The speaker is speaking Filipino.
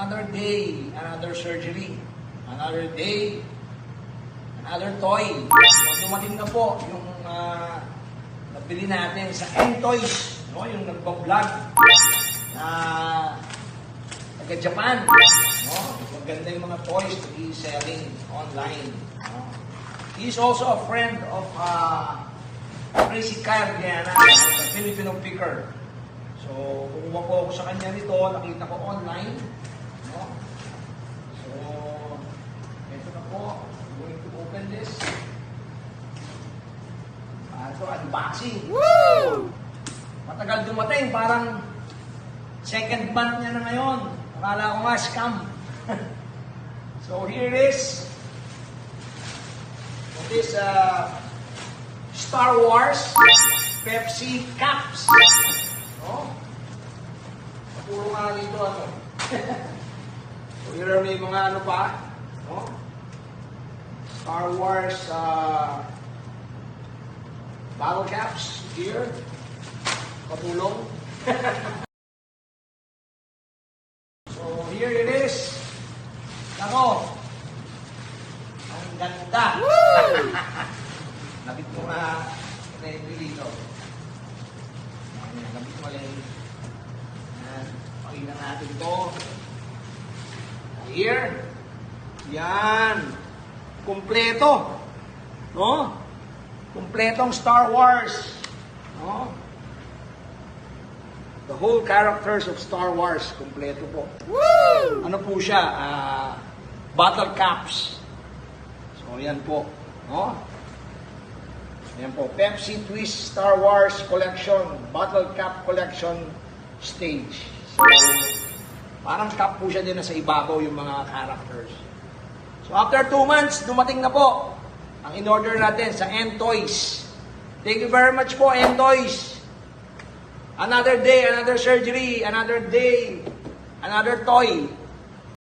Another day, another surgery. Another day, another toy. So, dumating na po yung nabili natin sa M-Toys, no? Yung nagbablog na taga-Japan. No? Maganda yung mga toys that he's selling online. No? He's also a friend of Crazy Kyle Diana, the Filipino picker. So, kumuha po ako sa kanya nito, nakita ko online. No? So, ito na po. I'm going to open this. Ito, unboxing. Woo! Matagal dumating, parang second month niya na ngayon. Akala ko nga scam. So, here it is. This Star Wars Pepsi Caps. Oh. Puro nga dito ano. So here may mga ano pa. Oh. Star Wars bottle caps here. Patulong. So here it is. Nako. Ang ganda. Nabit mo nga na-entry dito. Nabit mo lang. Pakita natin ito. Here. Yan. Kumpleto. No? Kumpletong Star Wars. No? The whole characters of Star Wars. Kumpleto po. Woo! Ano po siya? Bottle caps. So, yan po. No? Yan po. Pepsi Twist Star Wars Collection. Bottle Cap Collection Stage. So, parang cap po siya din na sa ibabaw yung mga characters. So, after 2 months, dumating na po ang in-order natin sa M-Toys. Thank you very much po, M-Toys. Another day, another surgery, another day, another toy.